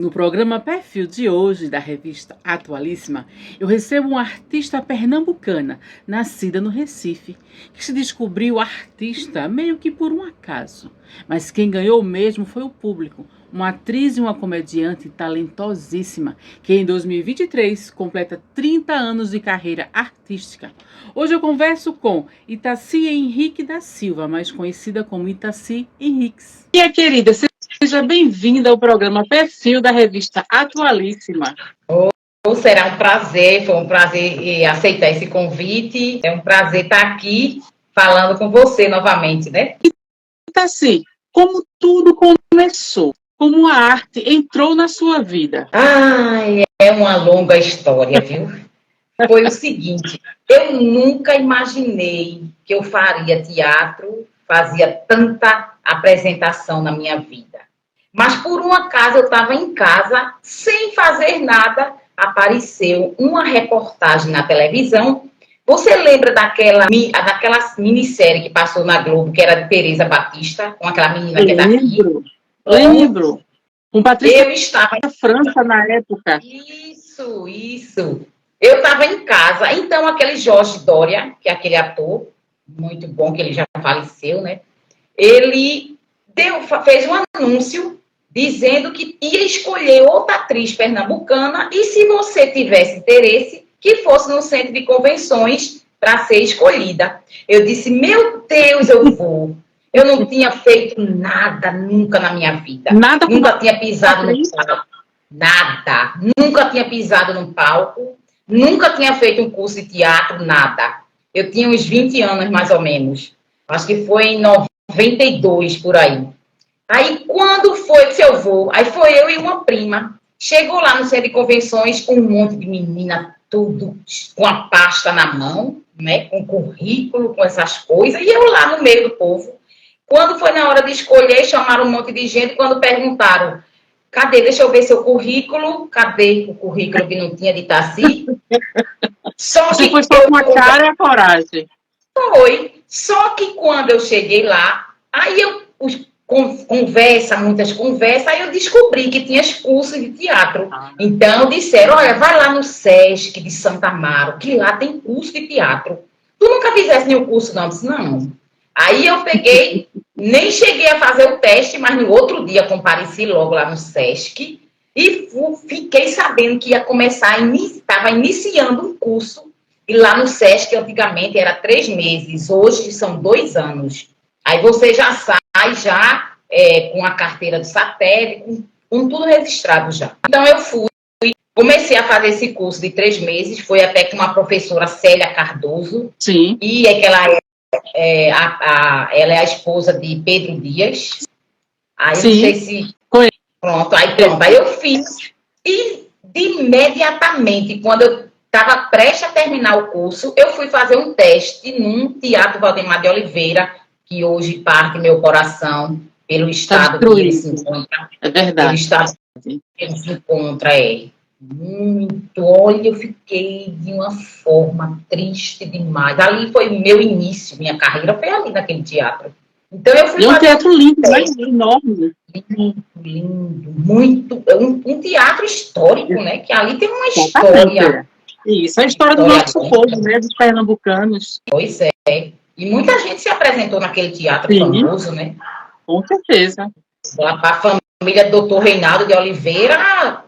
No programa Perfil de hoje da revista Atualíssima, eu recebo uma artista pernambucana, nascida no Recife, que se descobriu artista meio que por um acaso. Mas quem ganhou mesmo foi o público, uma atriz e uma comediante talentosíssima, que em 2023 completa 30 anos de carreira artística. Hoje eu converso com Itaci Henrique da Silva, mais conhecida como Itaci Henriques. Minha querida, seja bem-vinda ao programa Perfil da revista Atualíssima. Será um prazer, foi um prazer aceitar esse convite. É um prazer estar aqui falando com você novamente, né? Itaci, como tudo começou? Como a arte entrou na sua vida? Ai, é uma longa história, viu? Foi o seguinte, eu nunca imaginei que eu faria teatro, fazia tanta apresentação na minha vida. Mas por um acaso eu estava em casa, sem fazer nada, apareceu uma reportagem na televisão. Você lembra daquela minissérie que passou na Globo, que era de Tereza Batista, com aquela menina que é daqui? Lembro. Com Patrícia Eu estava na França na época. Isso. Eu estava em casa, então aquele Jorge Doria, que é aquele ator, muito bom, que ele já faleceu, né? Ele fez um anúncio dizendo que ia escolher outra atriz pernambucana e, se você tivesse interesse, que fosse no centro de convenções para ser escolhida. Eu disse, meu Deus, eu vou. Eu não tinha feito nada nunca na minha vida. Nunca tinha pisado no palco. Nada. Nunca tinha pisado no palco. Nunca tinha feito um curso de teatro, nada. Eu tinha uns 20 anos, mais ou menos. Acho que foi em 92, por aí. Aí, quando foi que eu vou? Aí foi eu e uma prima. Chegou lá no centro de convenções, um monte de menina, tudo com a pasta na mão, né? Com currículo, com essas coisas. E eu lá no meio do povo. Quando foi na hora de escolher, chamaram um monte de gente. Quando perguntaram, cadê? Deixa eu ver seu currículo. Cadê o currículo que não tinha de Itaci? Você foi só com a cara e a coragem. Foi. Só que quando eu cheguei lá, aí eu muitas conversas, aí eu descobri que tinha cursos de teatro. Então disseram, olha, vai lá no Sesc de Santa Amaro, que lá tem curso de teatro. Tu nunca fizesse nenhum curso, não? Eu disse, não. Aí eu peguei, nem cheguei a fazer o teste, mas no outro dia compareci logo lá no Sesc e fiquei sabendo que ia começar, estava iniciando um curso, e lá no Sesc, antigamente, era 3 meses, hoje são 2 anos. Aí você já sai com a carteira do satélite, com tudo registrado já. Então eu comecei a fazer esse curso de 3 meses, foi até com uma professora, Célia Cardoso. Sim. E é que ela é a esposa de Pedro Dias. Aí sim. Não sei se... Pronto, aí eu fiz. E imediatamente, quando eu estava prestes a terminar o curso, eu fui fazer um teste num Teatro Valdemar de Oliveira, que hoje parte meu coração pelo estado que ele se encontra. É verdade. Pelo estado que ele se encontra, muito. Olha, eu fiquei de uma forma triste demais. Ali foi o meu início, minha carreira foi ali naquele teatro. Então eu fui. E um teatro lindo, né? Enorme. Lindo, muito. Um teatro histórico, né? Que ali tem uma história. Isso, a história do nosso povo, né? Dos pernambucanos. Pois é. E muita gente se apresentou naquele teatro famoso, né? Com certeza. A família do Dr. Reinaldo de Oliveira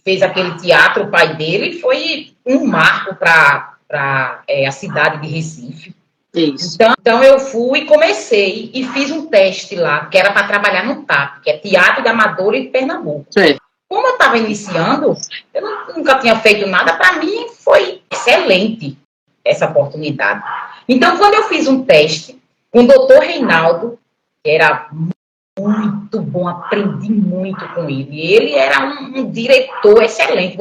fez aquele teatro, o pai dele foi um marco para a cidade de Recife. Isso. Então eu fui e comecei e fiz um teste lá, que era para trabalhar no TAP, que é Teatro de Amador de Pernambuco. Sim. Como eu estava iniciando, eu nunca tinha feito nada, para mim foi excelente essa oportunidade. Então, quando eu fiz um teste com o doutor Reinaldo, que era muito bom, aprendi muito com ele. Ele era um diretor excelente.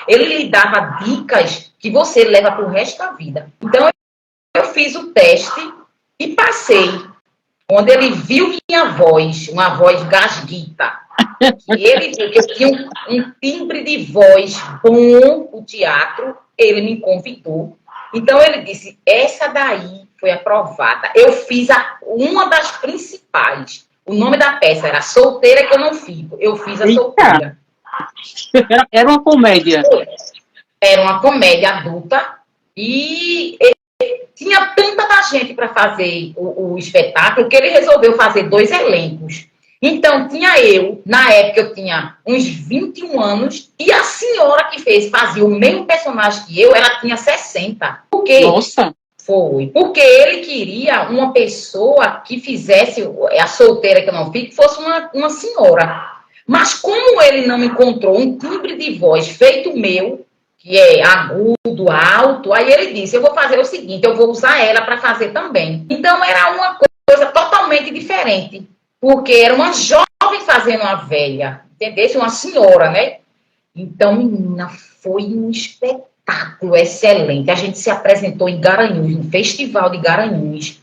Ele lhe dava dicas que você leva para o resto da vida. Então, eu fiz o teste e passei. Quando ele viu minha voz, uma voz gasguita, que ele viu que eu tinha um timbre de voz bom o teatro, ele me convidou. Então, ele disse, essa daí foi aprovada. Eu fiz uma das principais. O nome da peça era Solteira que eu não fico. Eu fiz a solteira. Era uma comédia. Era uma comédia adulta e tinha tanta da gente para fazer o espetáculo que ele resolveu fazer 2 elencos. Então, tinha eu, na época eu tinha uns 21 anos, e a senhora que fazia o mesmo personagem que eu, ela tinha 60. Por quê? Nossa! Foi. Porque ele queria uma pessoa que fizesse, a solteira que eu não fique, fosse uma senhora. Mas como ele não encontrou um timbre de voz feito meu, que é agudo, alto, aí ele disse, eu vou fazer o seguinte, eu vou usar ela para fazer também. Então era uma coisa totalmente diferente, porque era uma jovem fazendo uma velha, entendeu? Uma senhora, né? Então, menina, foi um espetáculo excelente. A gente se apresentou em Garanhuns, no Festival de Garanhuns,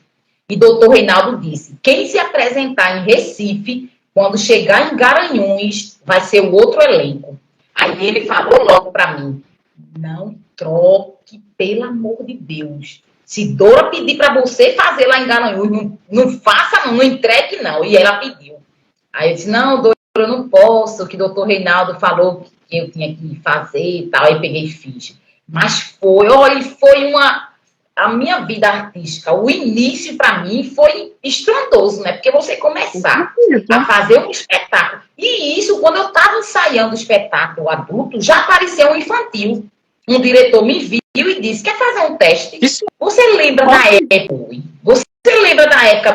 e doutor Reinaldo disse, quem se apresentar em Recife, quando chegar em Garanhuns, vai ser o outro elenco. Aí ele falou logo para mim, não troque, pelo amor de Deus. Se Dora pedir para você fazer lá em Garanhuns, não faça, não entregue, não. E ela pediu. Aí eu disse, não, Dora, eu não posso, que o doutor Reinaldo falou que eu tinha que fazer e tal. Aí eu peguei e fiz. Mas foi a minha vida artística, o início para mim foi estrondoso, né? Porque você começar a fazer um espetáculo. E isso, quando eu estava ensaiando o espetáculo adulto, já apareceu um infantil. Um diretor me viu e disse, quer fazer um teste? Você lembra da época? Você lembra da época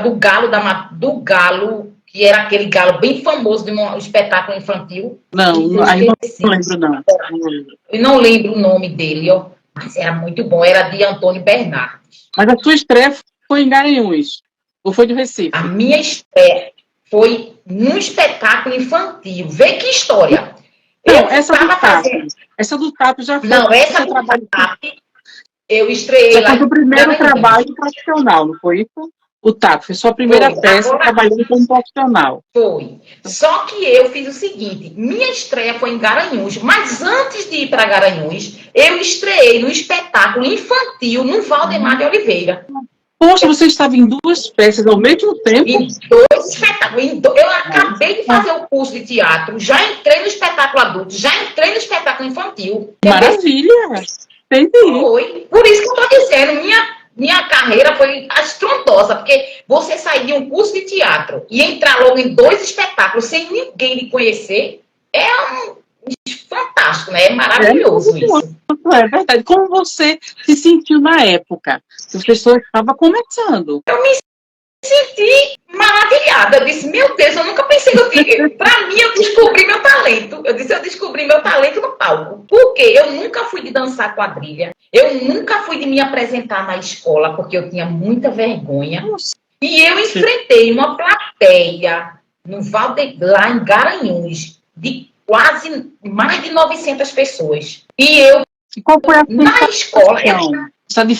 do Galo, que era aquele galo bem famoso de um espetáculo infantil? Não, aí não lembro, não. Eu não lembro o nome dele, ó. Mas era muito bom, era de Antônio Bernardes. Mas a sua estreia foi em Garanhuns? Ou foi de Recife? A minha estreia foi num espetáculo infantil. Vê que história. Não, essa do TAP já foi. Não, essa do TAP, eu estreiei lá. Foi o primeiro trabalho profissional, não foi isso? O TAP, foi sua primeira peça trabalhando como profissional. Foi. Só que eu fiz o seguinte, minha estreia foi em Garanhuns, mas antes de ir para Garanhuns, eu estreiei no espetáculo infantil no Valdemar de Oliveira. Poxa, você estava em 2 peças ao mesmo tempo? Em 2 espetáculos. Eu acabei de fazer o curso de teatro, já entrei no espetáculo adulto, já entrei no espetáculo infantil. Maravilha! Entendi. Foi. Por isso que eu estou dizendo, minha carreira foi estrondosa, porque você sair de um curso de teatro e entrar logo em 2 espetáculos sem ninguém lhe conhecer, é fantástico, né? É maravilhoso isso. É verdade. Como você se sentiu na época? As pessoas estavam começando. Eu me senti maravilhada. Eu disse, meu Deus, eu nunca pensei que eu tinha... Para mim, eu descobri meu talento. Eu disse, eu descobri meu talento no palco. Por quê? Eu nunca fui de dançar quadrilha. Eu nunca fui de me apresentar na escola, porque eu tinha muita vergonha. E eu enfrentei uma plateia lá em Garanhuns, de quase mais de 900 pessoas. E eu, na escola... Está de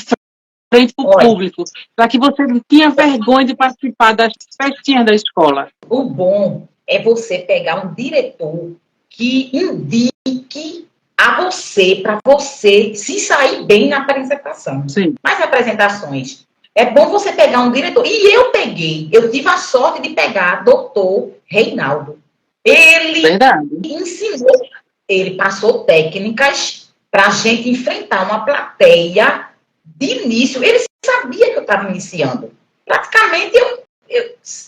frente para o público, para que você não tinha vergonha de participar das festinhas da escola. O bom é você pegar um diretor que indique a você, para você se sair bem na apresentação. Sim. Nas apresentações, é bom você pegar um diretor. E eu tive a sorte de pegar doutor Reinaldo. Ele ensinou, ele passou técnicas para a gente enfrentar uma plateia de início. Ele sabia que eu estava iniciando. Praticamente eu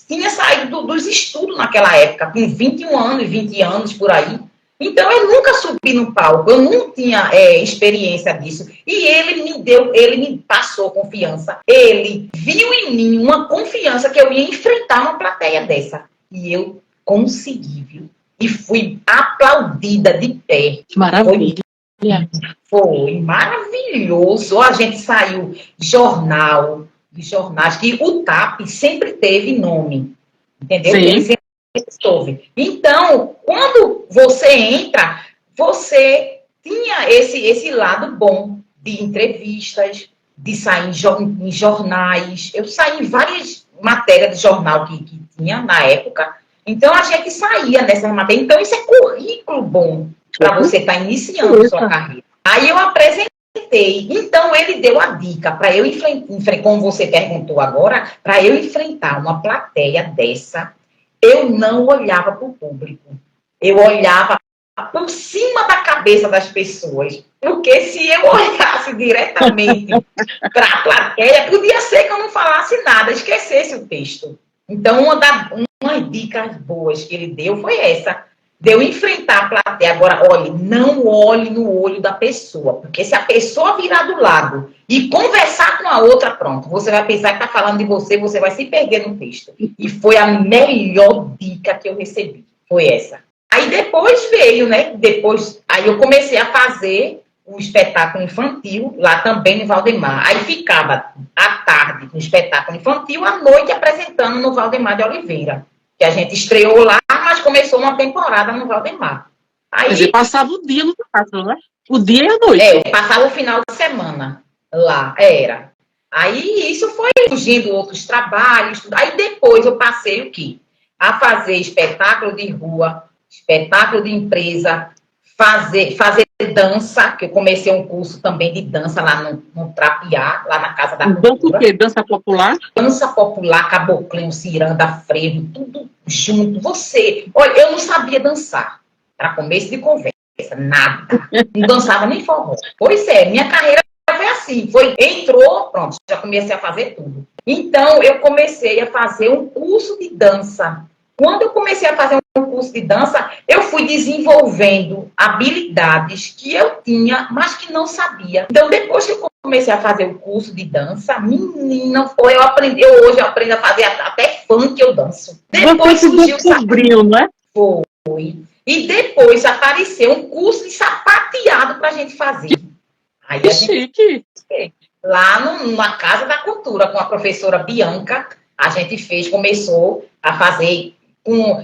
tinha saído dos estudos naquela época, com 21 anos, 20 anos por aí. Então eu nunca subi no palco, eu não tinha experiência disso. E ele me passou confiança. Ele viu em mim uma confiança que eu ia enfrentar uma plateia dessa. E eu consegui, viu? E fui aplaudida de pé. Maravilha. Foi maravilhoso. A gente saiu de jornais, que o TAP sempre teve nome. Entendeu? Ele sempre soube. Então, quando você entra, você tinha esse lado bom de entrevistas, de sair em jornais. Eu saí em várias matérias de jornal que tinha na época. Então, a gente saía nessas matérias. Então, isso é currículo bom para você estar iniciando a sua carreira. Aí eu apresentei. Então, ele deu a dica para eu enfrentar, como você perguntou agora, para eu enfrentar uma plateia dessa, eu não olhava para o público. Eu olhava por cima da cabeça das pessoas. Porque se eu olhasse diretamente para a plateia, podia ser que eu não falasse nada, esquecesse o texto. Então, uma das dicas boas que ele deu foi essa, de eu enfrentar a plateia. Agora, olhe, não olhe no olho da pessoa, porque se a pessoa virar do lado e conversar com a outra, pronto, você vai pensar que está falando de você, você vai se perder no texto. E foi a melhor dica que eu recebi, foi essa. Aí depois veio, né? Aí eu comecei a fazer o espetáculo infantil, lá também em Valdemar. Aí ficava à tarde no espetáculo infantil, à noite apresentando no Valdemar de Oliveira. Que a gente estreou lá, mas começou uma temporada no Valdemar. Aí, quer dizer, passava o dia no teatro, né? O dia e a noite. eu passava o final de semana lá, era. Aí isso foi surgindo outros trabalhos. Aí depois eu passei o quê? A fazer espetáculo de rua, espetáculo de empresa, fazer dança, que eu comecei um curso também de dança lá no Trapiá, lá na Casa da Cultura. Dança o quê? Dança popular? Dança popular, caboclinho, ciranda, frevo, tudo junto. Olha, eu não sabia dançar, para começo de conversa, nada. Não dançava nem forró. Pois é, minha carreira foi assim, entrou, pronto, já comecei a fazer tudo. Então, eu comecei a fazer um curso de dança. Quando eu comecei a fazer um curso de dança, eu fui desenvolvendo habilidades que eu tinha, mas que não sabia. Então, depois que eu comecei a fazer o curso de dança, menina, hoje eu aprendo a fazer até funk eu danço. Depois surgiu... descobriu, né? Foi. E depois apareceu um curso de sapateado para a gente fazer. Aí que chique! Lá na Casa da Cultura, com a professora Bianca, a gente começou a fazer...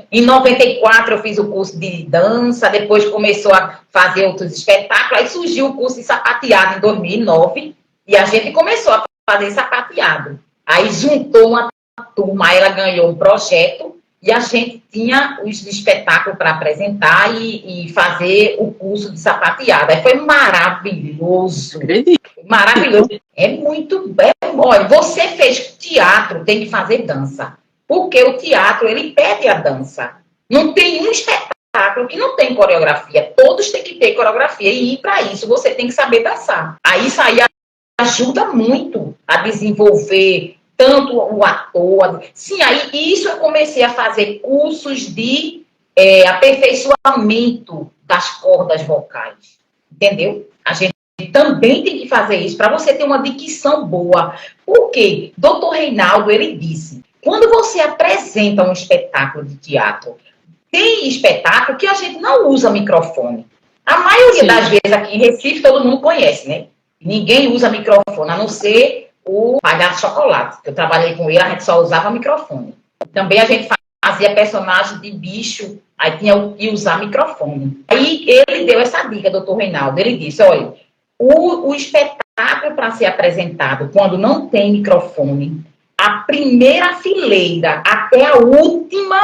Em 94 eu fiz o curso de dança, depois começou a fazer outros espetáculos, aí surgiu o curso de sapateado em 2009, e a gente começou a fazer sapateado. Aí juntou uma turma, ela ganhou um projeto, e a gente tinha os espetáculos para apresentar e fazer o curso de sapateado. Aí foi maravilhoso. Maravilhoso. É muito bem. Olha, você fez teatro, tem que fazer dança. Porque o teatro, ele pede a dança. Não tem um espetáculo que não tem coreografia. Todos têm que ter coreografia. E para isso, você tem que saber dançar. Aí isso aí ajuda muito a desenvolver tanto o ator. Sim, aí isso eu comecei a fazer cursos de aperfeiçoamento das cordas vocais. Entendeu? A gente também tem que fazer isso para você ter uma dicção boa. Por quê? Dr. Reinaldo, ele disse... Quando você apresenta um espetáculo de teatro, tem espetáculo que a gente não usa microfone. A maioria das vezes aqui em Recife, todo mundo conhece, né? Ninguém usa microfone, a não ser o Palhaço Chocolate. Eu trabalhei com ele, a gente só usava microfone. Também a gente fazia personagem de bicho, aí tinha que usar microfone. Aí ele deu essa dica, doutor Reinaldo. Ele disse, olha, o espetáculo para ser apresentado, quando não tem microfone... A primeira fileira até a última,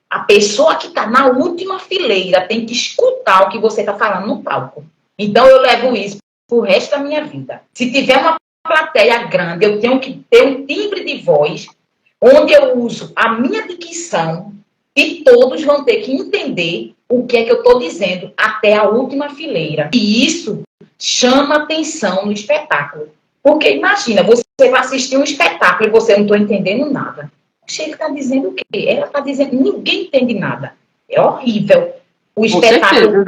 a pessoa que está na última fileira tem que escutar o que você está falando no palco. Então, eu levo isso para o resto da minha vida. Se tiver uma plateia grande, eu tenho que ter um timbre de voz onde eu uso a minha dicção e todos vão ter que entender o que é que eu estou dizendo até a última fileira. E isso chama atenção no espetáculo. Porque imagina, você vai assistir um espetáculo e você não está entendendo nada. Ele está dizendo o quê? Ela está dizendo, ninguém entende nada. É horrível. O espetáculo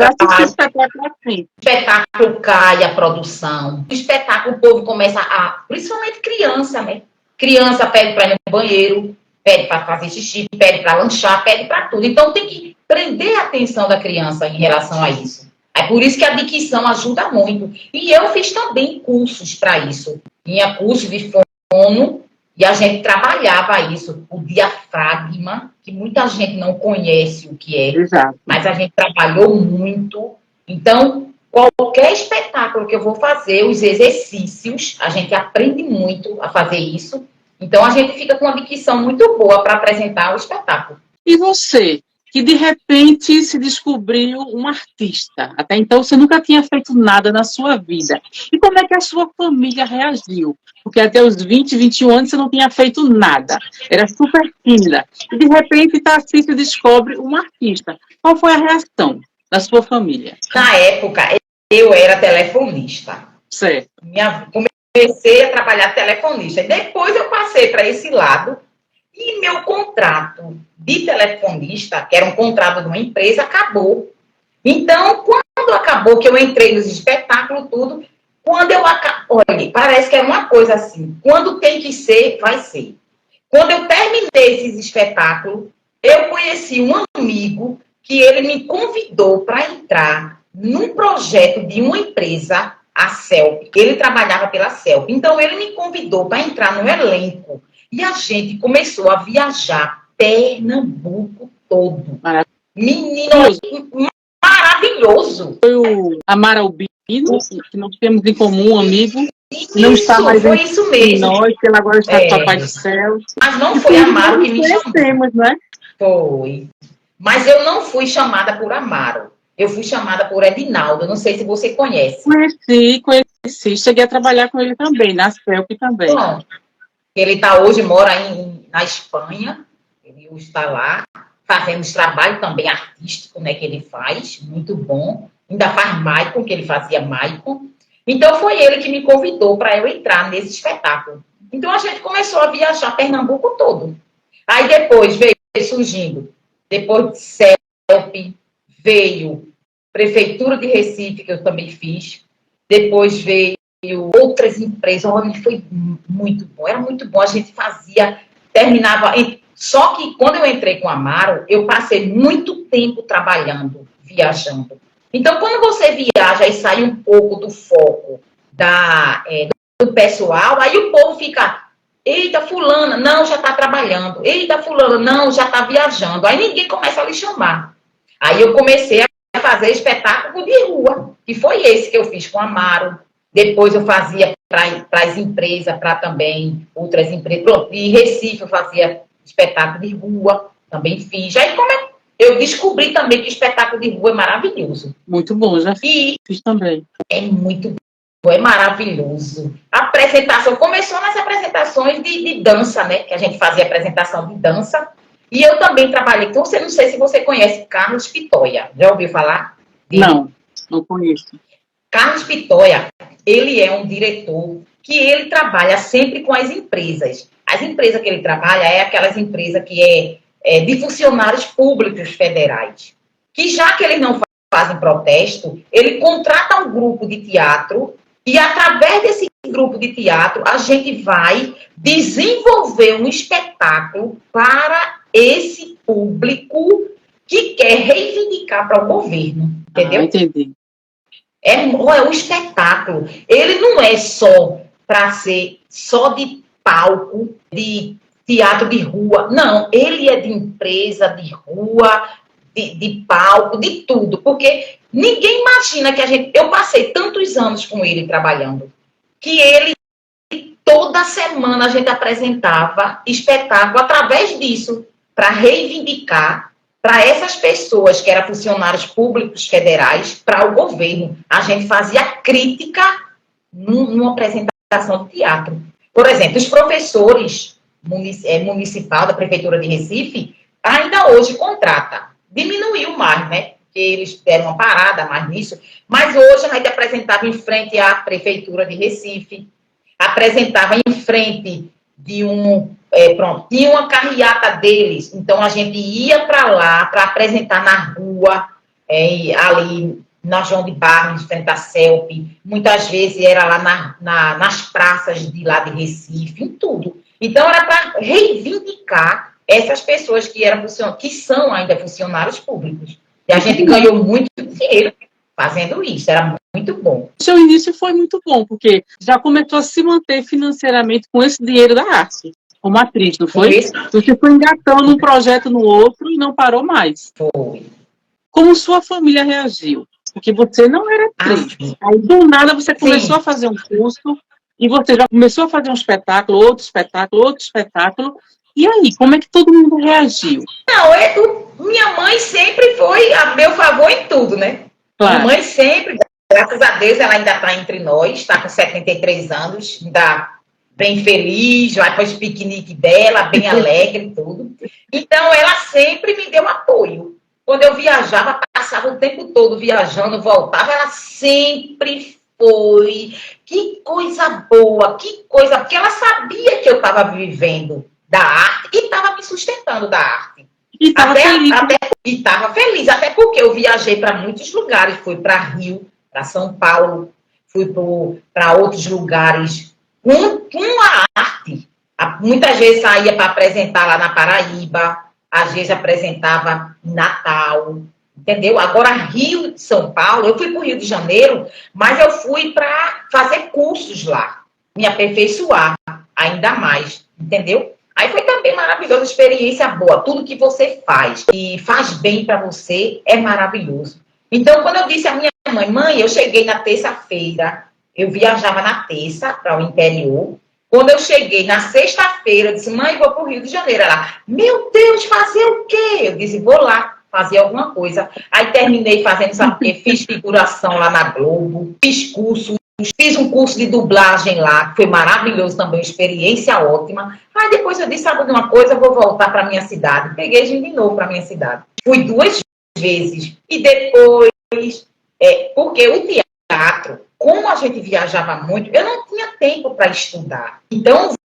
cai a produção. O espetáculo, o povo começa principalmente criança, né? Criança pede para ir no banheiro, pede para fazer xixi, pede para lanchar, pede para tudo. Então tem que prender a atenção da criança em relação a isso. É por isso que a dicção ajuda muito. E eu fiz também cursos para isso. Tinha curso de fono e a gente trabalhava isso, o diafragma, que muita gente não conhece o que é. Exato. Mas a gente trabalhou muito. Então, qualquer espetáculo que eu vou fazer, os exercícios, a gente aprende muito a fazer isso. Então, a gente fica com uma dicção muito boa para apresentar o espetáculo. E você? Que de repente se descobriu um artista. Até então você nunca tinha feito nada na sua vida. E como é que a sua família reagiu? Porque até os 20, 21 anos você não tinha feito nada. Era super tímida. E de repente Tarcísio descobre um artista. Qual foi a reação? da sua família? Na época, eu era telefonista. Certo. Comecei a trabalhar telefonista. E depois eu passei para esse lado. E meu contrato de telefonista, que era um contrato de uma empresa, acabou. Então, quando acabou, que eu entrei nos espetáculos, tudo, quando eu acabei, olha, parece que é uma coisa assim, quando tem que ser, vai ser. Quando eu terminei esses espetáculos, eu conheci um amigo que ele me convidou para entrar num projeto de uma empresa, a CELP. Ele trabalhava pela CELP. Então, ele me convidou para entrar no elenco. E a gente começou a viajar Pernambuco todo. Menino, maravilhoso. Foi o Amar Albino, que nós temos em comum um amigo. Isso, não está mais foi isso mesmo. Nós, que ele agora está com o Papai do Céu. Mas não foi Amaro que me chamou. Né? Foi. Mas eu não fui chamada por Amaro. Eu fui chamada por Edinaldo. Não sei se você conhece. Conheci. Cheguei a trabalhar com ele também, na CELP também. Bom, ele está hoje, mora na Espanha. Ele está lá, fazendo esse trabalho também artístico, né, que ele faz. Muito bom. Ainda faz Maicon, que ele fazia Maicon. Então, foi ele que me convidou para eu entrar nesse espetáculo. Então, a gente começou a viajar Pernambuco todo. Aí, depois veio surgindo, depois de CELP, veio Prefeitura de Recife, que eu também fiz. Depois veio outras empresas. Olha, foi muito bom. Era muito bom. A gente fazia, terminava... Só que, quando eu entrei com a Amaro, eu passei muito tempo trabalhando, viajando. Então, quando você viaja e sai um pouco do foco do pessoal, aí o povo fica, eita, fulana, não, já está trabalhando. Eita, fulana, não, já está viajando. Aí ninguém começa a lhe chamar. Aí eu comecei a fazer espetáculo de rua, que foi esse que eu fiz com a Amaro. Depois eu fazia para as empresas, para também outras empresas. Pronto, em Recife eu fazia espetáculo de rua, também fiz. Aí eu descobri também que espetáculo de rua é maravilhoso. Muito bom, já fiz também. É muito bom, é maravilhoso. A apresentação começou nas apresentações de dança, né? Que a gente fazia apresentação de dança. E eu também trabalhei com você, não sei se você conhece Carlos Pitoia. Já ouviu falar? Não conheço. Carlos Pitoia, ele é um diretor que ele trabalha sempre com as empresas. As empresas que ele trabalha é aquelas empresas que de funcionários públicos federais. Que já que eles não fazem protesto, ele contrata um grupo de teatro e, através desse grupo de teatro, a gente vai desenvolver um espetáculo para esse público que quer reivindicar para o governo. Entendeu? Entendi. É um espetáculo. Ele não é só para ser só de palco, de teatro de rua. Não, ele é de empresa, de rua, de palco, de tudo. Porque ninguém imagina que eu passei tantos anos com ele trabalhando, que ele, toda semana, a gente apresentava espetáculo através disso, para reivindicar para essas pessoas que eram funcionários públicos federais, para o governo. A gente fazia crítica numa apresentação de teatro. Por exemplo, os professores municipal da Prefeitura de Recife ainda hoje contrata. Diminuiu mais, né? Porque eles deram uma parada mais nisso. Mas hoje a gente apresentava em frente à Prefeitura de Recife, apresentava em frente de tinha uma carreata deles, então a gente ia para lá para apresentar na rua, ali na João de Barros, em frente à CELP, muitas vezes era lá nas praças de lá de Recife, em tudo. Então era para reivindicar essas pessoas que são ainda funcionários públicos. E a gente ganhou muito dinheiro fazendo isso, era muito bom. O seu início foi muito bom, porque já começou a se manter financeiramente com esse dinheiro da arte, como atriz, não foi? Você foi engatando um projeto no outro e não parou mais. Foi. Como sua família reagiu? Porque você não era atriz. Aí, do nada, você começou a fazer um curso e você já começou a fazer um espetáculo, outro espetáculo. E aí, como é que todo mundo reagiu? Não, minha mãe sempre foi a meu favor em tudo, né? Claro. Minha mãe sempre, graças a Deus, ela ainda está entre nós, está com 73 anos, ainda bem feliz, vai para os piqueniques dela, bem alegre e tudo. Então, ela sempre me deu apoio. Quando eu viajava, passava o tempo todo viajando, voltava, ela sempre foi. Que coisa boa, que coisa. Porque ela sabia que eu estava vivendo da arte e estava me sustentando da arte. E estava feliz. E estava feliz, até porque eu viajei para muitos lugares. Fui para Rio, para São Paulo, fui para outros lugares com a arte. Muitas vezes saía para apresentar lá na Paraíba, às vezes apresentava em Natal, entendeu? Agora, Rio de São Paulo, eu fui para o Rio de Janeiro, mas eu fui para fazer cursos lá, me aperfeiçoar ainda mais, entendeu? Aí foi também maravilhosa, experiência boa. Tudo que você faz e faz bem para você é maravilhoso. Então, quando eu disse à minha mãe, eu cheguei na terça-feira, eu viajava na terça para o interior. Quando eu cheguei na sexta-feira, eu disse, mãe, vou para o Rio de Janeiro. Ela, meu Deus, fazer o quê? Eu disse, vou lá fazer alguma coisa. Aí terminei fazendo, sabe o quê? Fiz figuração lá na Globo, fiz curso. Fiz um curso de dublagem lá, que foi maravilhoso também, experiência ótima. Aí depois eu disse, sabe de uma coisa, eu vou voltar para minha cidade. Peguei de novo para minha cidade. Fui 2 vezes. E depois, porque o teatro, como a gente viajava muito, eu não tinha tempo para estudar. Então,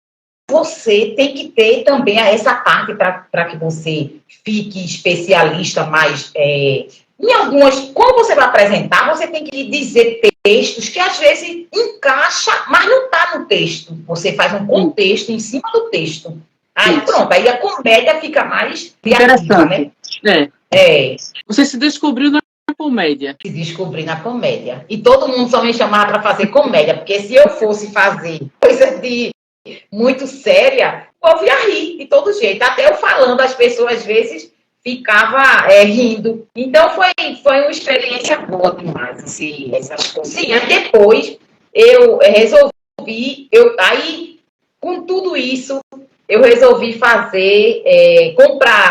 você tem que ter também essa parte para que você fique especialista mais... em algumas, quando você vai apresentar, você tem que dizer textos que às vezes encaixa, mas não está no texto. Você faz um contexto em cima do texto. Aí pronto, aí a comédia fica mais criativa, né? Você se descobriu na comédia. Se descobri na comédia. E todo mundo só me chamava para fazer comédia, porque se eu fosse fazer coisa de muito séria, o povo ia rir de todo jeito. Até eu falando, as pessoas às vezes ficava rindo. Então, foi uma experiência boa demais, assim, essas coisas. Sim, aí depois eu resolvi, aí, com tudo isso, eu resolvi fazer,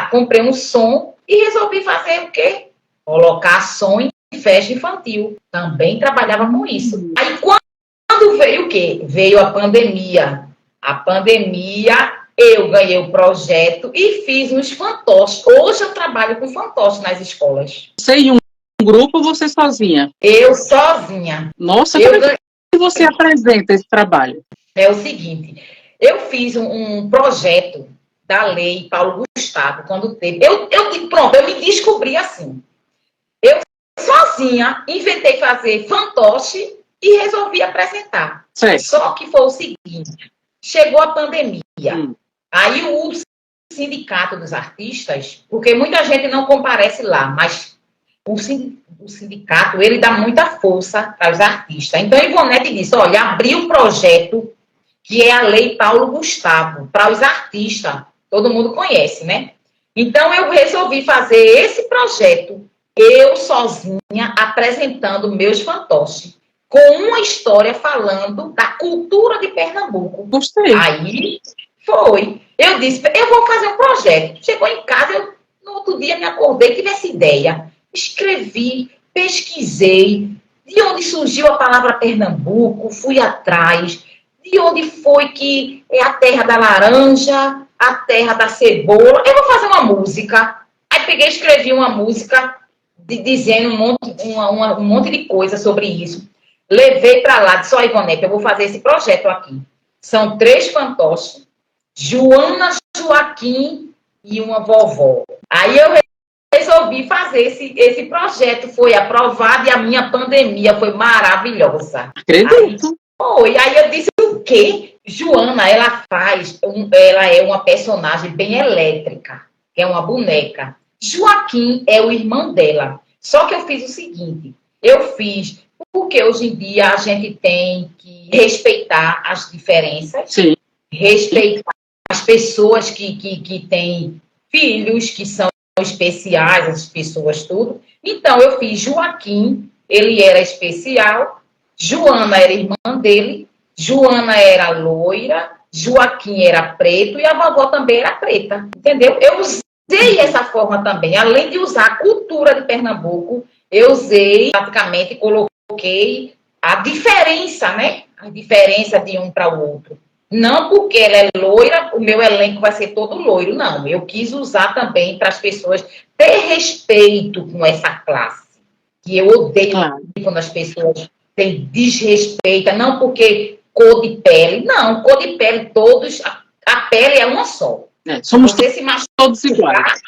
comprei um som e resolvi fazer o quê? Colocar som em festa infantil. Também trabalhava com isso. Aí, quando veio o quê? Veio a pandemia. A pandemia... Eu ganhei o projeto e fiz uns fantoches. Hoje eu trabalho com fantoches nas escolas. Você em um grupo ou você sozinha? Eu sozinha. Nossa, como é que você apresenta esse trabalho? É o seguinte, eu fiz um projeto da lei Paulo Gustavo, quando teve... Pronto, eu me descobri assim. Eu sozinha inventei fazer fantoche e resolvi apresentar. Certo. Só que foi o seguinte, chegou a pandemia. Aí o sindicato dos artistas, porque muita gente não comparece lá, mas o sindicato, ele dá muita força para os artistas. Então, Ivonete disse, olha, abriu um projeto que é a Lei Paulo Gustavo, para os artistas. Todo mundo conhece, né? Então, eu resolvi fazer esse projeto, eu sozinha, apresentando meus fantoches, com uma história falando da cultura de Pernambuco. Gostei. Aí... Foi. Eu disse, eu vou fazer um projeto. Chegou em casa, no outro dia me acordei, tive essa ideia. Escrevi, pesquisei, de onde surgiu a palavra Pernambuco, fui atrás, de onde foi que é a terra da laranja, a terra da cebola. Eu vou fazer uma música. Aí peguei e escrevi uma música dizendo um monte de coisa sobre isso. Levei para lá, disse, ó, Ivonete, eu vou fazer esse projeto aqui. São 3 fantoches. Joana, Joaquim e uma vovó. Aí eu resolvi fazer esse projeto, foi aprovado e a minha pandemia foi maravilhosa. Acredito. Aí eu disse, o quê? Joana, ela é uma personagem bem elétrica, que é uma boneca. Joaquim é o irmão dela. Só que eu fiz o seguinte, porque hoje em dia a gente tem que respeitar as diferenças, sim, respeitar as pessoas que têm filhos, que são especiais, as pessoas tudo. Então, eu fiz Joaquim, ele era especial, Joana era irmã dele, Joana era loira, Joaquim era preto e a vovó também era preta, entendeu? Eu usei essa forma também, além de usar a cultura de Pernambuco, eu usei, praticamente, coloquei a diferença, né? A diferença de um para o outro. Não porque ela é loira, o meu elenco vai ser todo loiro, não. Eu quis usar também para as pessoas ter respeito com essa classe. Que eu odeio quando as pessoas têm desrespeito, não porque cor de pele. Não, cor de pele, todos, a pele é uma só. Somos todos iguais.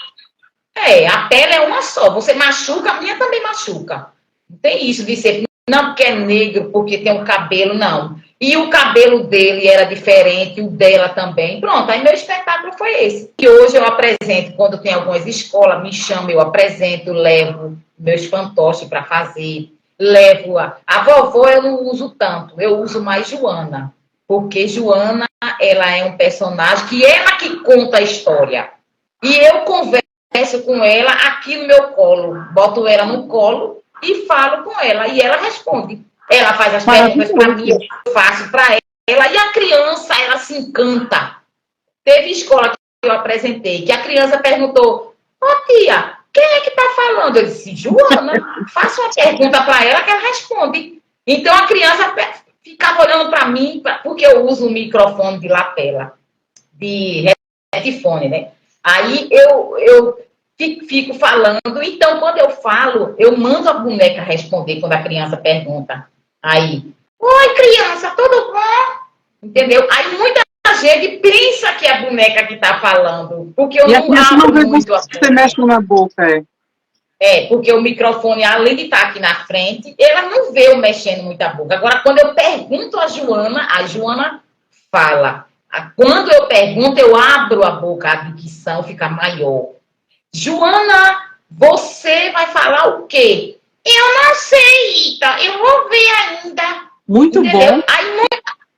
A pele é uma só. Você machuca, a minha também machuca. Não tem isso de ser, não porque é negro, porque tem um cabelo, não. E o cabelo dele era diferente, o dela também. Pronto, aí meu espetáculo foi esse. E hoje eu apresento, quando tem algumas escolas, me chamam, eu apresento, levo meus fantoches para fazer, levo a vovó eu não uso tanto, eu uso mais Joana, porque Joana, ela é um personagem que ela que conta a história. E eu converso com ela aqui no meu colo, boto ela no colo e falo com ela, e ela responde. Ela faz as perguntas para mim, eu faço para ela, e a criança, ela se encanta. Teve escola que eu apresentei, que a criança perguntou, tia, quem é que está falando? Eu disse, Joana, faça uma pergunta para ela que ela responde. Então a criança ficava olhando para mim, porque eu uso um microfone de lapela, de headphone, né? Aí eu fico falando, então quando eu falo, eu mando a boneca responder quando a criança pergunta. Aí, oi criança, tudo bom? Entendeu? Aí muita gente pensa que é a boneca que está falando, porque eu não abro muito a boca. Você mexe na boca, porque o microfone, além de estar aqui na frente, ela não vê eu mexendo muito a boca. Agora, quando eu pergunto a Joana fala. Quando eu pergunto, eu abro a boca, a dicção fica maior. Joana, você vai falar o quê? Eu não sei, Ita, eu vou ver ainda. Muito entendeu? Bom.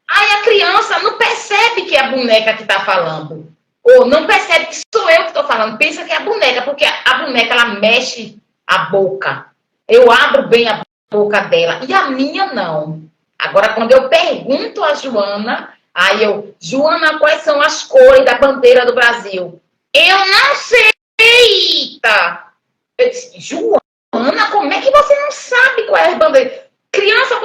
Aí a criança não percebe que é a boneca que está falando. Ou não percebe que sou eu que estou falando. Pensa que é a boneca, porque a boneca, ela mexe a boca. Eu abro bem a boca dela. E a minha, não. Agora, quando eu pergunto a Joana, aí Joana, quais são as cores da bandeira do Brasil? Eu não sei, Ita. Eu disse, Joana, como é que você não sabe qual é a bandeira? Criança,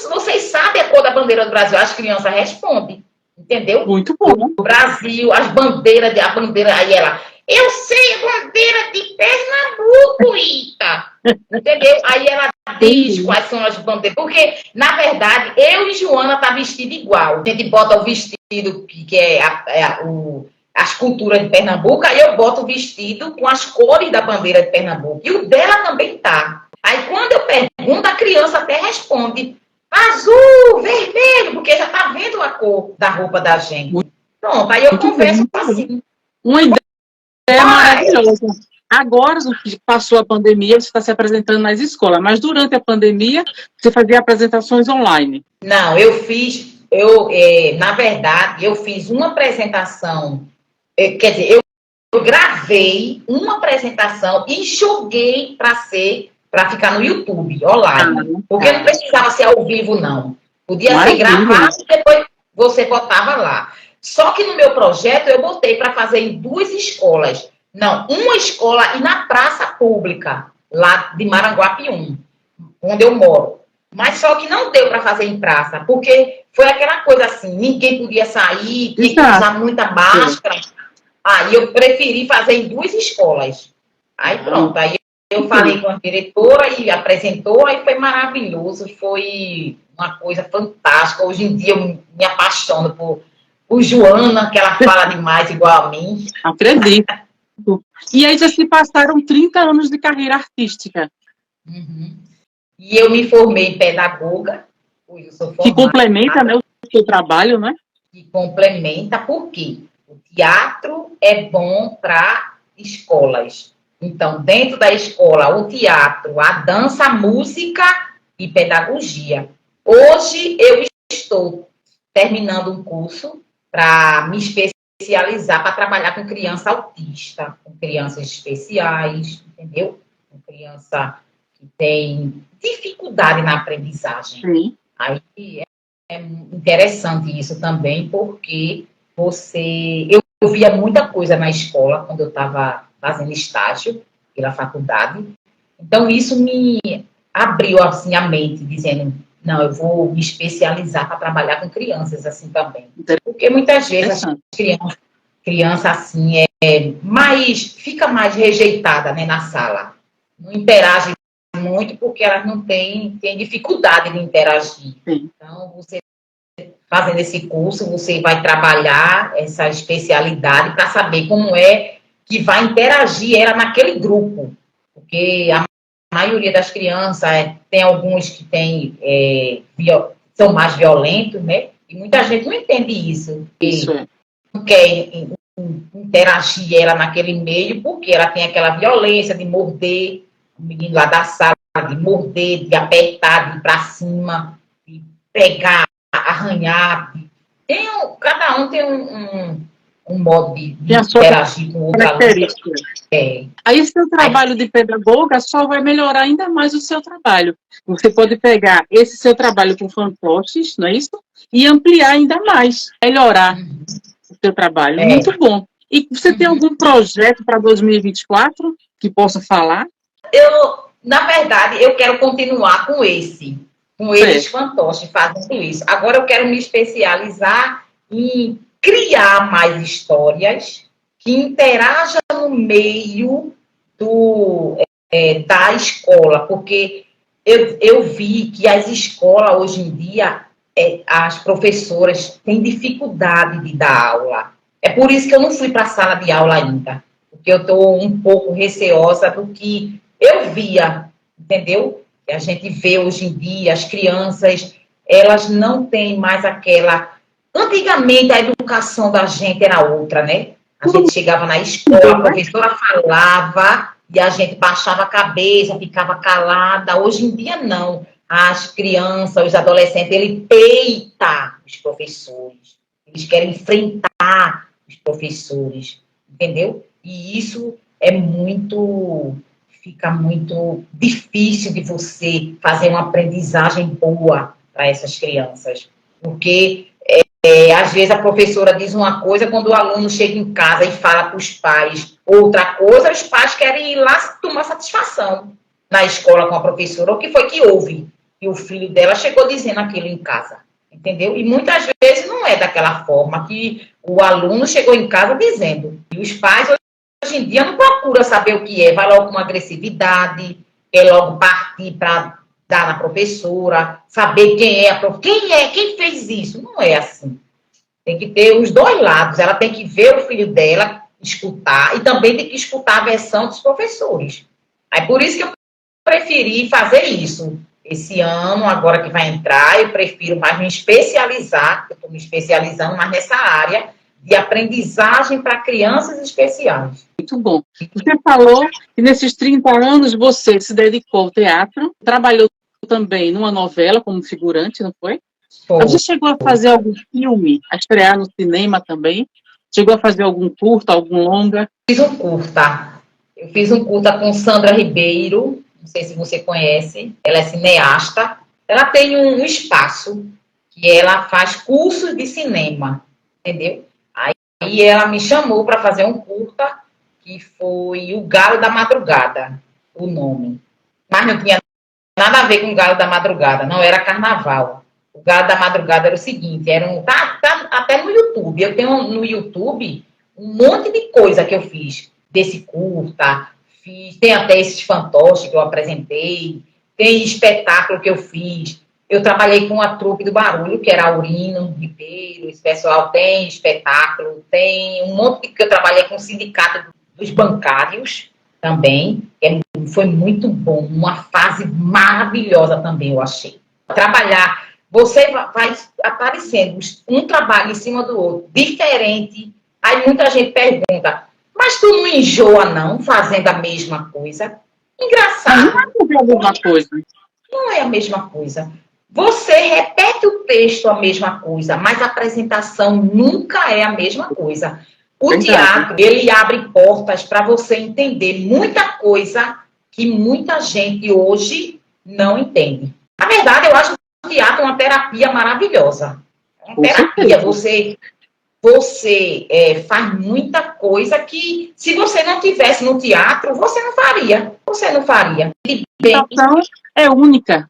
vocês sabem a cor da bandeira do Brasil? As crianças respondem. Entendeu? Muito bom. O Brasil, as bandeiras, aí ela, eu sei a bandeira de Pernambuco, Ita. Entendeu? Aí ela diz quais são as bandeiras. Porque, na verdade, eu e Joana tá vestido igual. A gente bota o vestido que é as culturas de Pernambuco, aí eu boto o vestido com as cores da bandeira de Pernambuco. E o dela também tá. Aí, quando eu pergunto, a criança até responde azul, vermelho, porque já tá vendo a cor da roupa da gente. Pronto, aí eu converso assim. Uma ideia maravilhosa. Agora, que passou a pandemia, você está se apresentando nas escolas, mas durante a pandemia, você fazia apresentações online? Não, na verdade, eu fiz uma apresentação, quer dizer, eu gravei uma apresentação e joguei para ficar no YouTube, online. Porque não precisava ser ao vivo, não. Podia ser gravado e depois você botava lá. Só que no meu projeto eu botei para fazer em 2 escolas. Não, uma escola e na praça pública, lá de Maranguapium, onde eu moro. Mas só que não deu para fazer em praça, porque foi aquela coisa assim, ninguém podia sair, tinha que usar muita máscara. Aí eu preferi fazer em 2 escolas. Aí pronto, aí eu falei com a diretora e apresentou, aí foi maravilhoso, foi uma coisa fantástica. Hoje em dia eu me apaixono por Joana, que ela fala demais igual a mim. Acredito. E aí já se passaram 30 anos de carreira artística. Uhum. E eu me formei em pedagoga. Eu sou formada, que complementa, né, o seu trabalho, né? Que complementa, porque o teatro é bom para escolas. Então, dentro da escola, o teatro, a dança, a música e pedagogia. Hoje, eu estou terminando um curso para me especializar, para trabalhar com criança autista, com crianças especiais, entendeu? Com criança que tem dificuldade na aprendizagem. Sim. Aí é interessante isso também, porque eu via muita coisa na escola, quando eu estava fazendo estágio pela faculdade. Então, isso me abriu assim, a mente, dizendo, não, eu vou me especializar para trabalhar com crianças assim também. Porque muitas vezes as criança assim fica mais rejeitada, né, na sala. Não interage muito porque elas não têm dificuldade de interagir. Sim. Então, você fazendo esse curso, você vai trabalhar essa especialidade para saber como é que vai interagir ela naquele grupo. Porque a maioria das crianças tem alguns que são mais violentos, né? E muita gente não entende isso. Isso é. Não quer interagir ela naquele meio porque ela tem aquela violência de morder o menino lá da sala, de morder, de apertar, de ir para cima, de pegar, arranhar. Cada um tem um modo de interagir com o outro aluno. Aí, seu trabalho de pedagoga só vai melhorar ainda mais o seu trabalho. Você pode pegar esse seu trabalho com fantoches, não é isso? E ampliar ainda mais, melhorar o seu trabalho. Muito bom. E você tem algum projeto para 2024 que possa falar? Na verdade, eu quero continuar com esses fantoches fazendo isso. Agora eu quero me especializar em criar mais histórias que interajam no meio da escola, porque eu vi que as escolas hoje em dia, as professoras têm dificuldade de dar aula. É por isso que eu não fui para a sala de aula ainda, porque eu estou um pouco receosa do que eu via, entendeu? Que a gente vê hoje em dia, as crianças, elas não têm mais aquela... Antigamente, a educação da gente era outra, né? A gente chegava na escola, a professora falava e a gente baixava a cabeça, ficava calada. Hoje em dia, não. As crianças, os adolescentes, eles peitam os professores. Eles querem enfrentar os professores, entendeu? E isso fica muito difícil de você fazer uma aprendizagem boa para essas crianças. Porque, às vezes, a professora diz uma coisa, quando o aluno chega em casa e fala para os pais outra coisa, os pais querem ir lá tomar satisfação na escola com a professora. O que foi que houve? E o filho dela chegou dizendo aquilo em casa, entendeu? E muitas vezes não é daquela forma que o aluno chegou em casa dizendo. E os pais, hoje em dia, não procuram saber o que é, vai logo com agressividade, quer logo partir para dar na professora, saber quem fez isso. Não é assim. Tem que ter os dois lados. Ela tem que ver o filho dela, escutar, e também tem que escutar a versão dos professores. Aí por isso que eu preferi fazer isso. Esse ano, agora que vai entrar, eu prefiro mais me especializar, eu estou me especializando mais nessa área de aprendizagem para crianças especiais. Muito bom. Você falou que nesses 30 anos você se dedicou ao teatro, trabalhou também numa novela como figurante, não foi? Você chegou a fazer algum filme, a estrear no cinema também? Chegou a fazer algum curta, algum longa? Fiz um curta. Eu fiz um curta com Sandra Ribeiro, não sei se você conhece, ela é cineasta. Ela tem um espaço que ela faz cursos de cinema, entendeu? Aí ela me chamou para fazer um curta, que foi O Galo da Madrugada, o nome. Mas não tinha nada a ver com o Galo da Madrugada, não era carnaval. O Galo da Madrugada era o seguinte, tá até no YouTube. Eu tenho no YouTube um monte de coisa que eu fiz desse curta, tem até esses fantoches que eu apresentei, tem espetáculo que eu fiz. Eu trabalhei com a trupe do Barulho, que era Aurino Ribeiro, esse pessoal tem espetáculo, tem um monte que eu trabalhei com o Sindicato dos Bancários também, foi muito bom, uma fase maravilhosa também, eu achei. Trabalhar, você vai aparecendo um trabalho em cima do outro, diferente. Aí muita gente pergunta, mas tu não enjoa não, fazendo a mesma coisa? Engraçado. Não é a mesma coisa. Não é a mesma coisa. Você repete o texto a mesma coisa, mas a apresentação nunca é a mesma coisa. O teatro, ele abre portas para você entender muita coisa que muita gente hoje não entende. Na verdade, eu acho que o teatro é uma terapia maravilhosa. É uma terapia. Você faz muita coisa que, se você não tivesse no teatro, você não faria. Você não faria. A sensação é única.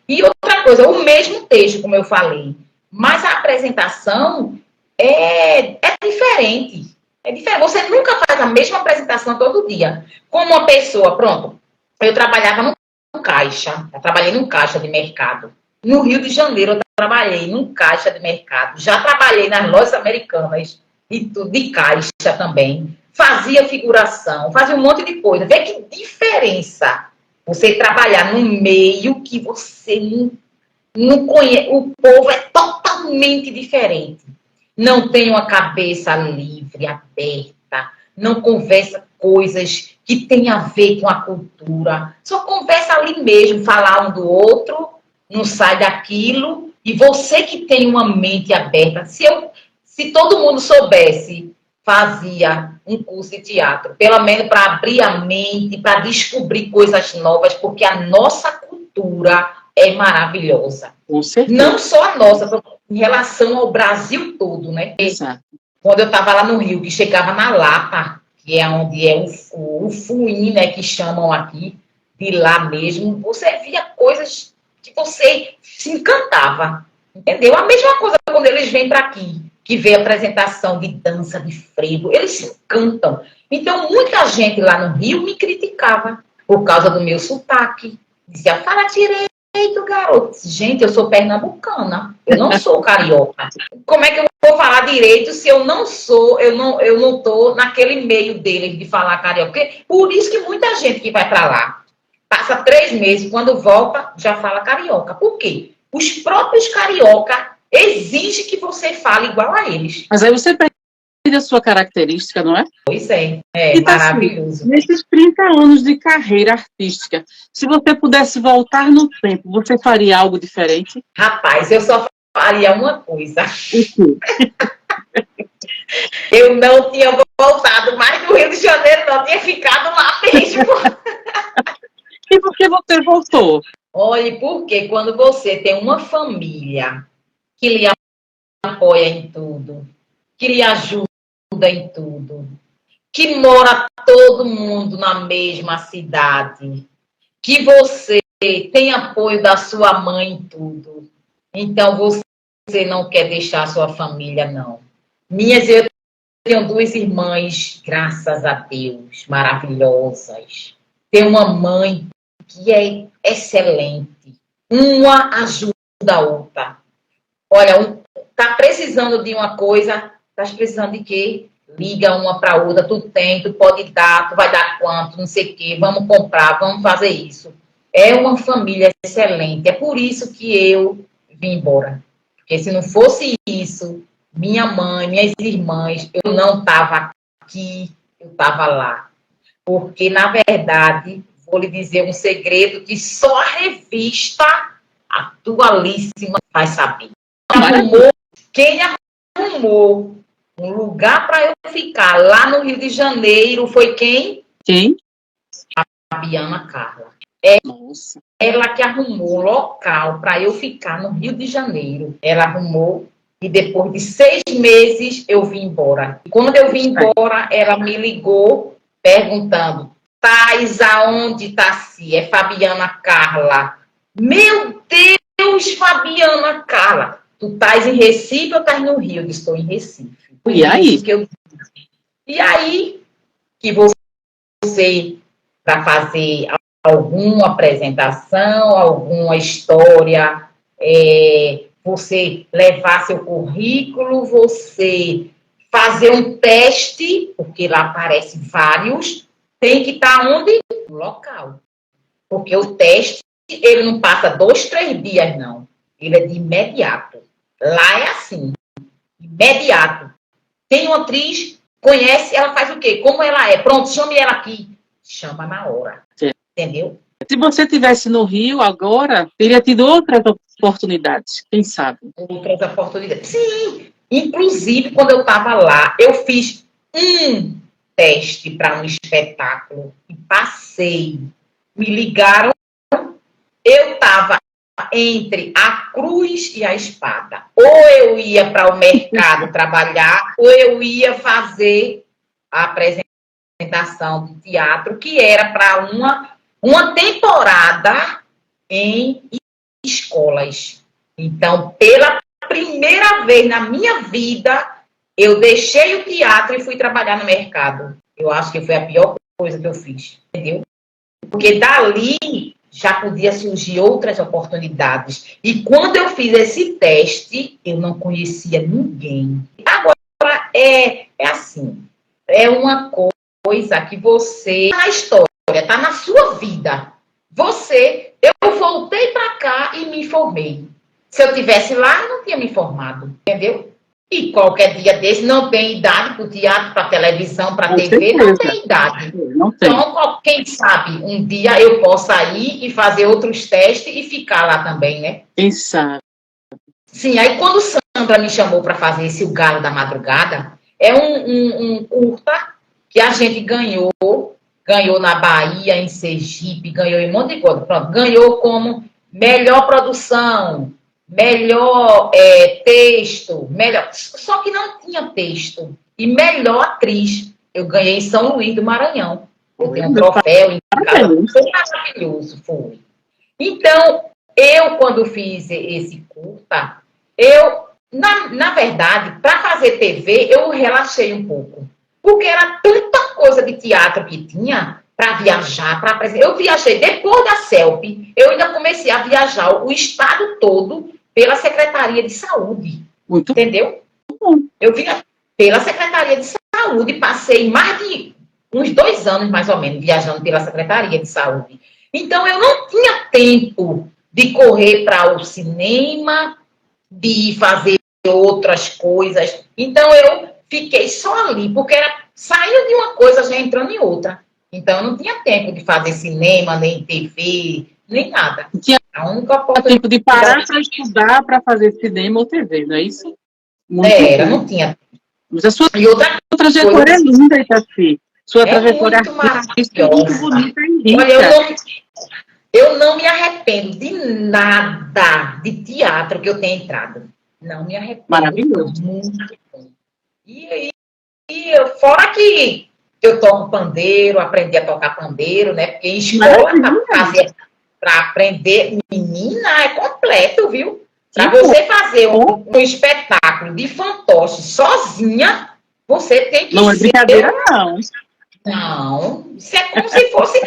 E outra coisa, o mesmo texto, como eu falei, mas a apresentação é diferente. É diferente. Você nunca faz a mesma apresentação todo dia. Como uma pessoa, pronto, eu trabalhava num caixa, eu trabalhei num caixa de mercado. No Rio de Janeiro, eu trabalhei num caixa de mercado. Já trabalhei nas lojas americanas, e tudo, de caixa também. Fazia figuração, fazia um monte de coisa. Vê que diferença você trabalhar num meio que você não conhece. O povo é totalmente diferente. Não tem uma cabeça livre, aberta, não conversa coisas que têm a ver com a cultura. Só conversa ali mesmo, falar um do outro, não sai daquilo. E você que tem uma mente aberta, se todo mundo soubesse, fazia um curso de teatro, pelo menos para abrir a mente, para descobrir coisas novas, porque a nossa cultura é maravilhosa. Com certeza. Não só a nossa, em relação ao Brasil todo, né? Exato. Quando eu estava lá no Rio, que chegava na Lapa, que é onde é o fuim, né, que chamam aqui, de lá mesmo, você via coisas que você se encantava, entendeu? A mesma coisa quando eles vêm para aqui, que vê apresentação de dança, de frevo, eles se encantam. Então, muita gente lá no Rio me criticava por causa do meu sotaque. Dizia, fala direito, garoto. Gente, eu sou pernambucana, eu não sou carioca. Como é que eu vou falar direito se eu não sou, eu não tô naquele meio deles de falar carioca? Porque, por isso que muita gente que vai para lá passa 3 meses, quando volta, já fala carioca. Por quê? Os próprios carioca exigem que você fale igual a eles. Mas aí você perde a sua característica, não é? Pois é E tá assim, maravilhoso. nesses 30 anos de carreira artística, se você pudesse voltar no tempo, você faria algo diferente? Rapaz, eu só faria uma coisa. O quê? Eu não tinha voltado mais do Rio de Janeiro, não tinha ficado lá mesmo. E por que você voltou? Olhe, porque quando você tem uma família que lhe apoia em tudo, que lhe ajuda em tudo, que mora todo mundo na mesma cidade, que você tem apoio da sua mãe em tudo, então você não quer deixar a sua família, não. Eu tenho 2 irmãs, graças a Deus, maravilhosas. Tenho uma mãe que é excelente. Uma ajuda a outra. Olha, tá precisando de uma coisa, tá precisando de quê? Liga uma para outra, tu tem, tu pode dar, tu vai dar quanto, não sei o quê, vamos comprar, vamos fazer isso. É uma família excelente. É por isso que eu vim embora. Porque se não fosse isso, minha mãe, minhas irmãs, eu não estava aqui, eu estava lá. Porque, na verdade, vou lhe dizer um segredo que só a revista Atualíssima vai saber. Quem arrumou um lugar para eu ficar lá no Rio de Janeiro foi quem? Quem? Fabiana Carla. Nossa. Ela que arrumou o local para eu ficar no Rio de Janeiro. Ela arrumou e depois de 6 meses eu vim embora. E quando eu vim embora, ela me ligou perguntando: Tais, aonde Taci? É Fabiana Carla. Meu Deus, Fabiana Carla. Tu estás em Recife ou estás no Rio? Eu disse, estou em Recife. E aí? E aí que você, para fazer alguma apresentação, alguma história, você levar seu currículo, você fazer um teste, porque lá aparecem vários, tem que estar onde? No local. Porque o teste, ele não passa 2, 3 dias, não. Ele é de imediato. Lá é assim, imediato. Tem uma atriz, conhece, ela faz o quê? Como ela é? Pronto, chame ela aqui. Chama na hora. Sim. Entendeu? Se você estivesse no Rio agora, teria tido outras oportunidades, quem sabe? Outras oportunidades. Sim, inclusive quando eu estava lá, eu fiz um teste para um espetáculo e passei. Me ligaram, eu estava entre a cruz e a espada. Ou eu ia para o mercado trabalhar, ou eu ia fazer a apresentação de teatro, que era para uma temporada em escolas. Então, pela primeira vez na minha vida, eu deixei o teatro e fui trabalhar no mercado. Eu acho que foi a pior coisa que eu fiz, entendeu? Porque dali já podia surgir outras oportunidades. E quando eu fiz esse teste, eu não conhecia ninguém. Agora, é assim, é uma coisa que você, na história, está na sua vida. Eu voltei para cá e me formei. Se eu tivesse lá, eu não tinha me formado, entendeu? E qualquer dia desse não tem idade para o teatro, para a televisão, para a TV, não tem idade. Não tem. Então, quem sabe, um dia eu possa ir e fazer outros testes e ficar lá também, né? Quem sabe? Sim, aí quando Sandra me chamou para fazer esse O Galo da Madrugada, é um curta que a gente ganhou na Bahia, em Sergipe, ganhou em um monte de coisa. Pronto, ganhou como melhor produção, melhor texto, melhor. Só que não tinha texto. E melhor atriz. Eu ganhei em São Luís do Maranhão. Eu tenho um troféu em casa. Foi maravilhoso, foi. Então, eu, quando fiz esse curta, na verdade, para fazer TV, eu relaxei um pouco. Porque era tanta coisa de teatro que tinha para viajar, para apresentar. Eu viajei depois da CELP, eu ainda comecei a viajar o estado todo pela Secretaria de Saúde. Muito entendeu? Bom. Eu vim pela Secretaria de Saúde, passei mais de uns 2 anos, mais ou menos, viajando pela Secretaria de Saúde. Então, eu não tinha tempo de correr para o cinema, de fazer outras coisas. Então, eu fiquei só ali, porque saiu de uma coisa já entrando em outra. Então, eu não tinha tempo de fazer cinema, nem TV, nem nada. Não tinha tempo de parar para estudar, para fazer cinema ou TV, não é isso? Não tinha. Mas a sua trajetória é linda, Itaci. Sua trajetória artística é muito bonita e rica. Olha, eu não me arrependo de nada de teatro que eu tenha entrado. Não me arrependo. Maravilhoso. Muito bom. E fora que eu toco pandeiro, aprendi a tocar pandeiro, né? Porque em escola, para aprender, menina, é completo, viu? Para você fazer um espetáculo de fantoche sozinha, você tem que Não é brincadeira, não. Não, isso é como se fosse...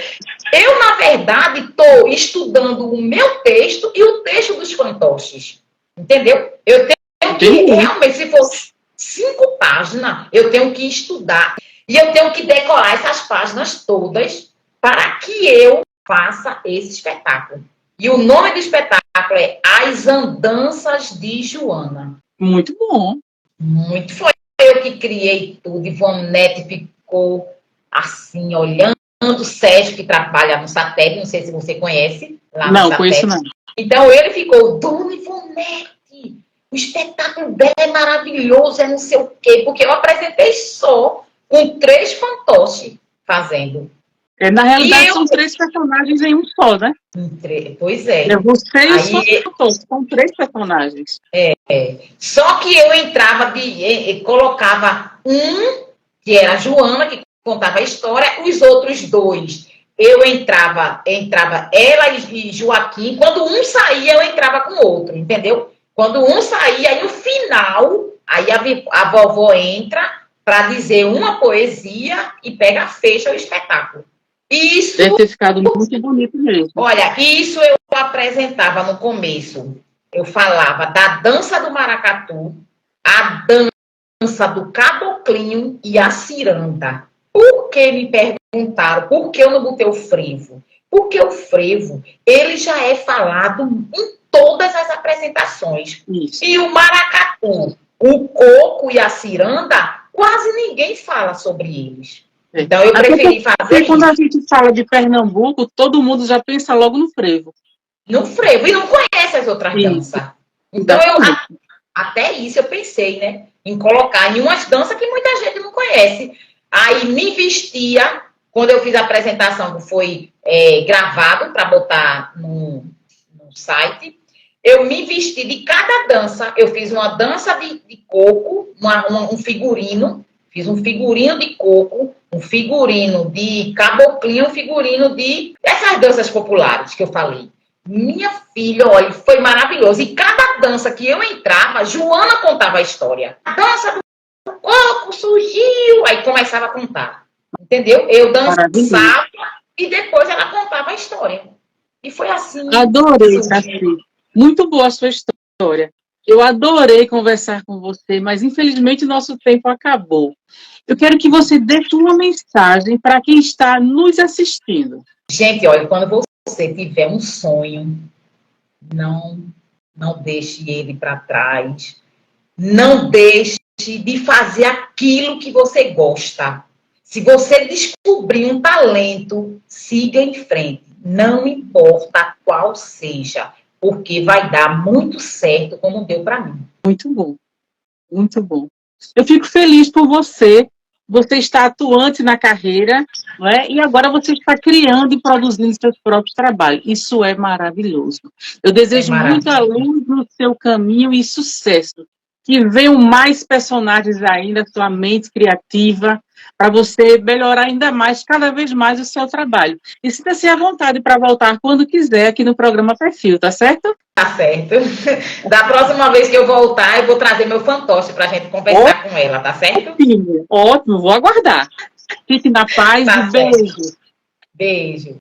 Eu, na verdade, estou estudando o meu texto e o texto dos fantoches. Entendeu? Eu tenho que, realmente, se fosse 5 páginas, eu tenho que estudar. E eu tenho que decorar essas páginas todas para que eu faça esse espetáculo. E o nome do espetáculo é As Andanças de Joana. Muito bom. Muito. Foi eu que criei tudo. Ivonete ficou assim, olhando o Sérgio, que trabalha no Satélite, não sei se você conhece. Lá não, conheço não. Então, ele ficou, Dona Ivonete, o espetáculo dela é maravilhoso, é não sei o quê, porque eu apresentei só com 3 fantoches fazendo. Na realidade, são 3 personagens em um só, né? Pois é. Você e os fantoches, são 3 personagens. Só que eu entrava, colocava um, que era a Joana, que contava a história, os outros 2, eu entrava ela e Joaquim, quando um saía, eu entrava com o outro, entendeu? Quando um saía, aí no final, aí a vovó entra para dizer uma poesia e fecha o espetáculo. Isso... Deve ter ficado muito bonito mesmo. Olha, isso eu apresentava no começo. Eu falava da dança do maracatu, a dança do caboclinho e a ciranda. Por que me perguntaram? Por que eu não botei o frevo? Porque o frevo, ele já é falado em todas as apresentações. Isso. E o maracatu, o coco e a ciranda, quase ninguém fala sobre eles. Então, eu preferi fazer quando a gente fala de Pernambuco, todo mundo já pensa logo no frevo. No frevo, e não conhece as outras danças. Então, até isso eu pensei, né? Em colocar em umas danças que muita gente não conhece. Aí me vestia, quando eu fiz a apresentação, que foi gravado para botar no site, eu me vesti de cada dança. Eu fiz uma dança de coco, um figurino, fiz um figurino de coco, um figurino de caboclinho, um figurino de... essas danças populares que eu falei. Minha filha, olha, foi maravilhoso. E cada dança que eu entrava, Joana contava a história. A dança do coco surgiu. Aí começava a contar. Entendeu? Eu Maravilhoso. dançava e depois ela contava a história. E foi assim que Adorei, surgiu. Tassi. Muito boa a sua história. Eu adorei conversar com você, mas infelizmente nosso tempo acabou. Eu quero que você deixe uma mensagem para quem está nos assistindo. Gente, olha, quando você tiver um sonho, não, não deixe ele para trás. Não deixe de fazer aquilo que você gosta. Se você descobrir um talento, siga em frente. Não importa qual seja, porque vai dar muito certo, como deu para mim. Muito bom, muito bom. Eu fico feliz por você. Você está atuante na carreira, não é? E agora você está criando e produzindo seus próprios trabalhos. Isso é maravilhoso. Eu É desejo muita maravilhoso. luz no seu caminho e sucesso. Que venham mais personagens ainda, sua mente criativa, para você melhorar ainda mais, cada vez mais, o seu trabalho. E sinta-se à vontade para voltar quando quiser aqui no programa Perfil, tá certo? Tá certo. Da próxima vez que eu voltar, eu vou trazer meu fantoche para a gente conversar com ela, tá certo? Ótimo, ótimo, vou aguardar. Fique na paz e Tá certo. beijo. Beijo.